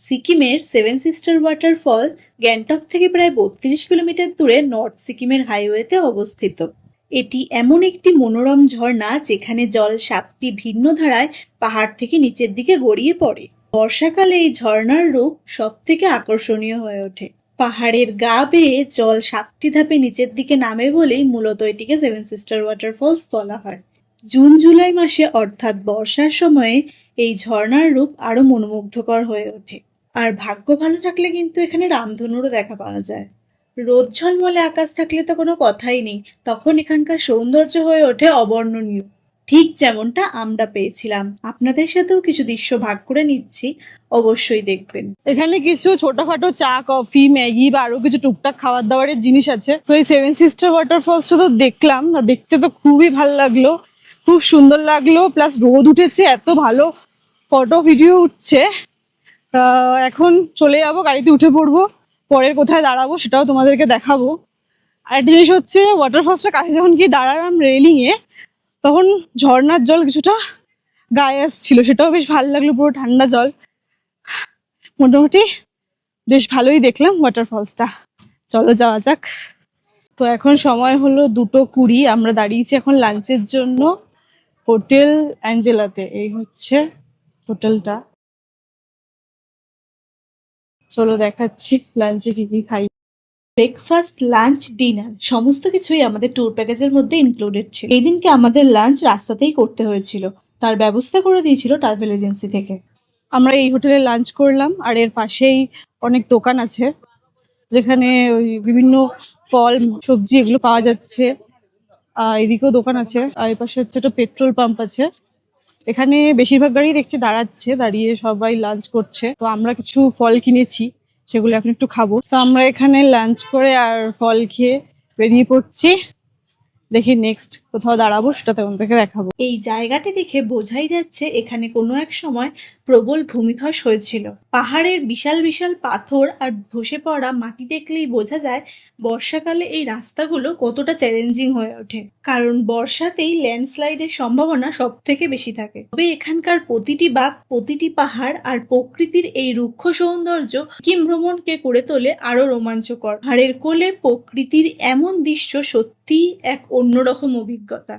সিকিমের seven sister waterfall Gangtok থেকে প্রায় ৩২ কিলোমিটার দূরে নর্থ সিকিমের হাইওয়েতে অবস্থিত। এটি এমন একটি মনোরম ঝর্ণা যেখানে জল ৭টি ভিন্ন ধারায় পাহাড় থেকে নিচের দিকে গড়িয়ে পড়ে। বর্ষাকালে এই ঝর্ণার রূপ সব থেকে আকর্ষণীয় হয়ে ওঠে। পাহাড়ের গা বেয়ে জল ৭টি ধাপে নিচের দিকে নামে বলেই মূলত এটিকে সেভেন সিস্টার ওয়াটারফলস বলা হয়। জুন জুলাই মাসে অর্থাৎ বর্ষার সময়ে এই ঝর্ণার রূপ আরো মনোমুগ্ধকর হয়ে ওঠে। আর ভাগ্য ভালো থাকলে কিন্তু এখানে রামধনুরও দেখা পাওয়া যায়। রোদ ঝলমলে আকাশ থাকলে তো কোনো কথাই নেই, তখন এখানকার সৌন্দর্য হয়ে ওঠে অবর্ণনীয়, ঠিক যেমনটা আমরা পেয়েছিলাম। আপনাদের সাথেও কিছু দৃশ্য ভাগ করে নিচ্ছি, অবশ্যই দেখবেন। এখানে কিছু ছোটখাটো চা, কফি, ম্যাগি বা আরো কিছু টুকটাক খাবার দাবারের জিনিস আছে। তো এই সেভেন সিস্টার ওয়াটারফলসটা তো দেখলাম, দেখতে তো খুবই ভালো লাগলো, খুব সুন্দর লাগলো। প্লাস রোদ উঠেছে, এত ভালো ফটো ভিডিও উঠছে। এখন চলে যাবো, গাড়িতে উঠে পড়বো, পরের কোথায় দাঁড়াবো সেটাও তোমাদেরকে দেখাবো। আর একটা জিনিস হচ্ছে, ওয়াটারফলসটা কাছে যখন কি দাঁড়ালাম রেলিং এ, তখন ঝর্ণার জল কিছুটা গায়ে আসছিল, সেটাও বেশ ভালো লাগলো, পুরো ঠান্ডা জল। মোটামুটি বেশ ভালোই দেখলাম ওয়াটারফলসটা। চলো যাওয়া যাক। তো এখন সময় হলো 2:20, আমরা দাঁড়িয়েছি এখন লাঞ্চের জন্য হোটেল অ্যাঞ্জেলাতে। এই হচ্ছে হোটেলটা, চলো দেখাচ্ছি লাঞ্চে কি কি খাই। ব্রেকফাস্ট, লাঞ্চ, ডিনার সমস্ত কিছুই আমাদের ট্যুর প্যাকেজের মধ্যে ইনক্লুডেড ছিল। এই দিনকে আমাদের লাঞ্চ রাস্তাতেই করতে হয়েছিল, তার ব্যবস্থা করে দিয়েছিল ট্রাভেল এজেন্সি থেকে। আমরা এই হোটেলে লাঞ্চ করলাম, আর এর পাশেই অনেক দোকান আছে যেখানে ওই বিভিন্ন ফল, সবজি এগুলো পাওয়া যাচ্ছে। এদিকেও দোকান আছে, আর এই পাশে হচ্ছে একটা পেট্রোল পাম্প আছে। এখানে বেশিরভাগ গাড়ি দেখছি দাঁড়িয়ে সবাই লাঞ্চ করছে। তো আমরা কিছু ফল কিনেছি, সেগুলো এখন একটু খাবো। তো আমরা এখানে লাঞ্চ করে আর ফল খেয়ে বেরিয়ে পড়ছি। দেখি নেক্সট কোথাও দাঁড়াবো, সেটা তখন থেকে দেখাবো। এই জায়গাটি দেখে বোঝাই যাচ্ছে এখানে কোনো এক সময় প্রবল ভূমিধস হয়েছিল। পাহাড়ের বিশাল বিশাল পাথর আর ধসে পড়া মাটি দেখলেই বোঝা যায় বর্ষাকালে এই রাস্তাগুলো কতটা চ্যালেঞ্জিং হয়ে ওঠে, কারণ বর্ষাতেই ল্যান্ডস্লাইডের সম্ভাবনা সব থেকে বেশি থাকে। তবে এখানকার প্রতিটি বাঁক, প্রতিটি পাহাড় আর প্রকৃতির এই রুক্ষ সৌন্দর্য সিকিম ভ্রমণকে করে তোলে আরো রোমাঞ্চকর। পাহাড়ের কোলে প্রকৃতির এমন দৃশ্য সত্যিই এক অন্যরকম অভিজ্ঞতা।